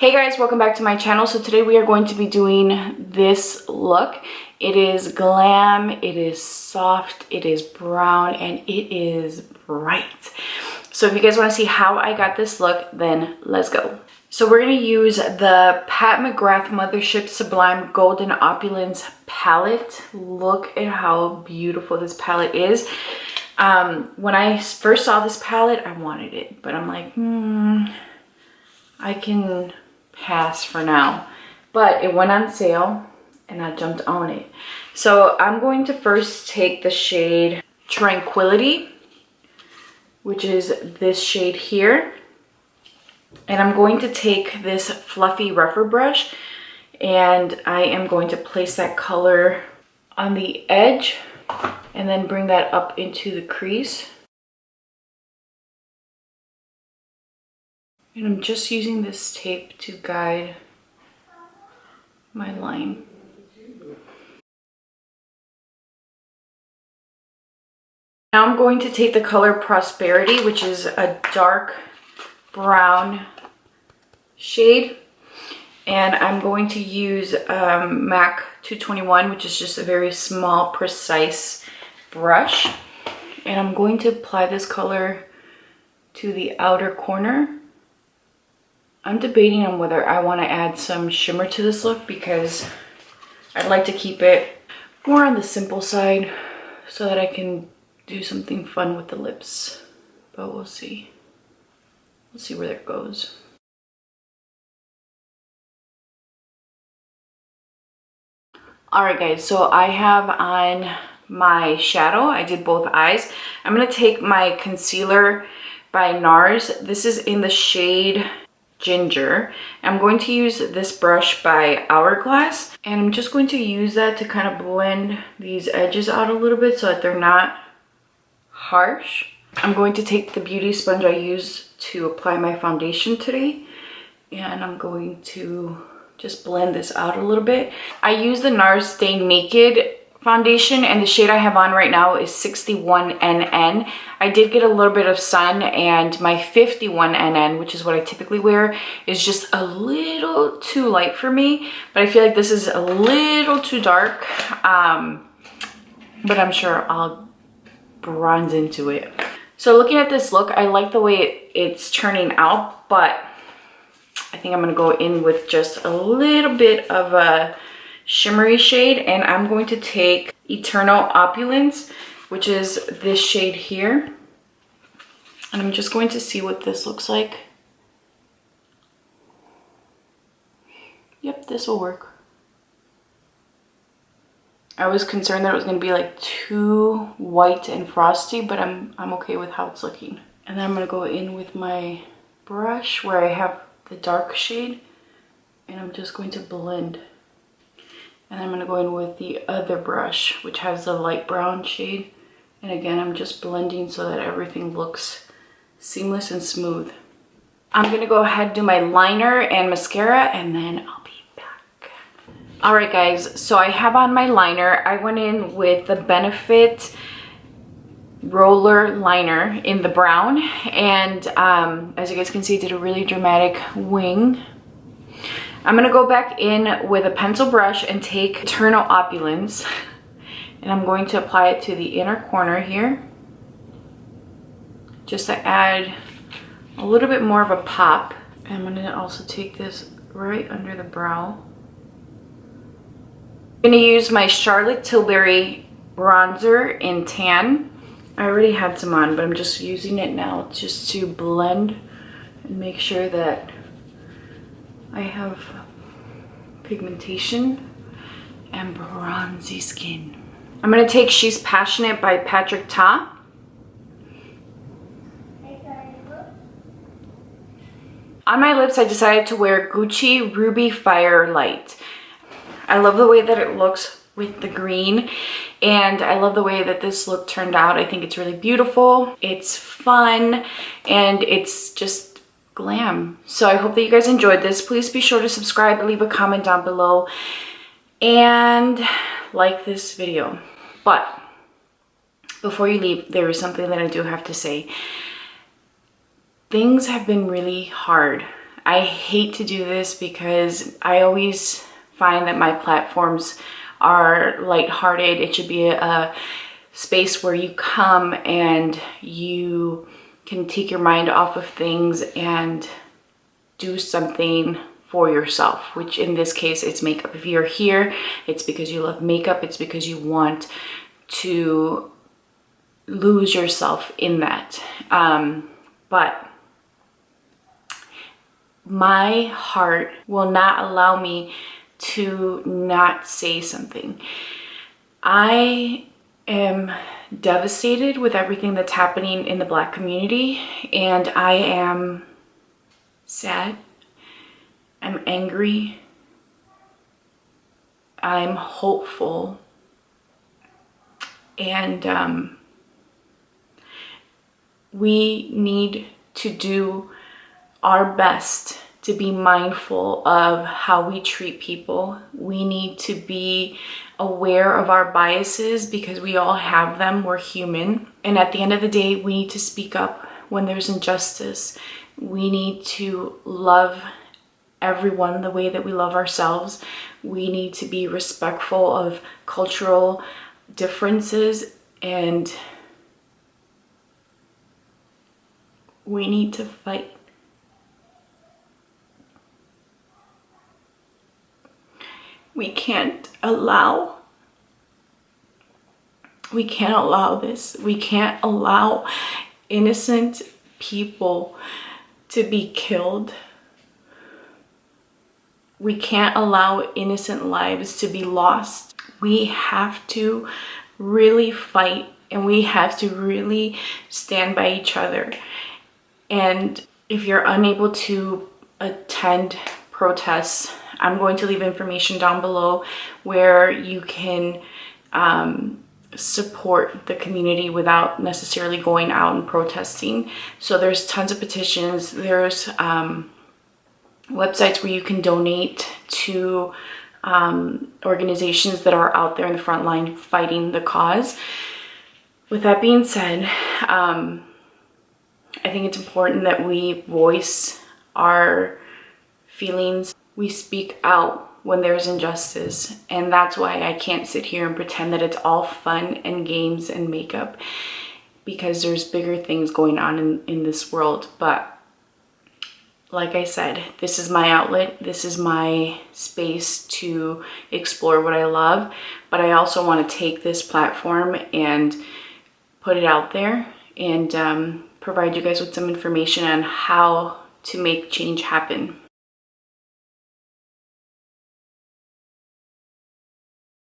Hey guys, welcome back to my channel. So today we are going to be doing this look. It is glam, it is soft, it is brown, and it is bright. So if you guys want to see how I got this look, then let's go. So we're going to use the Pat McGrath Mothership Sublime Golden Opulence palette. Look at how beautiful this palette is. When I first saw this palette, I wanted it, but I'm like, I can pass for now. But it went on sale and I jumped on it. So I'm going to first take the shade Tranquility, which is this shade here. And I'm going to take this fluffy rougher brush and I am going to place that color on the edge and then bring that up into the crease. And I'm just using this tape to guide my line. Now I'm going to take the color Prosperity, which is a dark brown shade, and I'm going to use MAC 221, which is just a very small, precise brush, and I'm going to apply this color to the outer corner. I'm debating on whether I want to add some shimmer to this look because I'd like to keep it more on the simple side so that I can do something fun with the lips, but we'll see. We'll see where that goes. Alright guys, so I have on my shadow. I did both eyes. I'm going to take my concealer by NARS. This is in the shade Ginger. I'm going to use this brush by Hourglass, and I'm just going to use that to kind of blend these edges out a little bit so that they're not harsh. I'm going to take the beauty sponge I used to apply my foundation today, and I'm going to just blend this out a little bit. I use the NARS Stay Naked foundation, and the shade I have on right now is 61NN. I did get a little bit of sun, and my 51NN, which is what I typically wear, is just a little too light for me, but I feel like this is a little too dark, but I'm sure I'll bronze into it. So looking at this look, I like the way it's turning out, but I think I'm gonna go in with just a little bit of a shimmery shade, and I'm going to take Eternal Opulence, which is this shade here, and I'm just going to see what this looks like. Yep, this will work. I was concerned that it was going to be like too white and frosty, but I'm okay with how it's looking. And then I'm going to go in with my brush where I have the dark shade, and I'm just going to blend. And I'm going to go in with the other brush, which has the light brown shade. And again, I'm just blending so that everything looks seamless and smooth. I'm going to go ahead and do my liner and mascara, and then I'll be back. Alright guys, so I have on my liner. I went in with the Benefit roller liner in the brown, and as you guys can see, I did a really dramatic wing. I'm gonna go back in with a pencil brush and take Eternal Opulence, and I'm going to apply it to the inner corner here, just to add a little bit more of a pop. And I'm gonna also take this right under the brow. I'm gonna use my Charlotte Tilbury bronzer in Tan. I already had some on, but I'm just using it now just to blend and make sure that I have pigmentation and bronzy skin. I'm going to take She's Passionate by Patrick Ta. On my lips, I decided to wear Gucci Ruby Firelight. I love the way that it looks with the green, and I love the way that this look turned out. I think it's really beautiful, it's fun, and it's just glam. So I hope that you guys enjoyed this. Please be sure to subscribe, leave a comment down below, and like this video. But before you leave, there is something that I do have to say. Things have been really hard I hate to do this because I always find that my platforms are lighthearted. It should be a space where you come and you can take your mind off of things and do something for yourself, which in this case, it's makeup. If you're here, it's because you love makeup. It's because you want to lose yourself in that. But my heart will not allow me to not say something. I am devastated with everything that's happening in the Black community, and I am sad. I'm angry. I'm hopeful. And we need to do our best to be mindful of how we treat people. We need to be aware of our biases because we all have them. We're human. And at the end of the day, we need to speak up when there's injustice. We need to love everyone the way that we love ourselves. We need to be respectful of cultural differences, and we need to fight. We can't allow this. We can't allow innocent people to be killed. We can't allow innocent lives to be lost. We have to really fight, and we have to really stand by each other. And if you're unable to attend protests, I'm going to leave information down below where you can support the community without necessarily going out and protesting. So there's tons of petitions. There's websites where you can donate to organizations that are out there in the front line fighting the cause. With that being said, I think it's important that we voice our feelings. We speak out when there's injustice, and that's why I can't sit here and pretend that it's all fun and games and makeup, because there's bigger things going on in this world. But like I said, this is my outlet. This is my space to explore what I love, but I also want to take this platform and put it out there and provide you guys with some information on how to make change happen.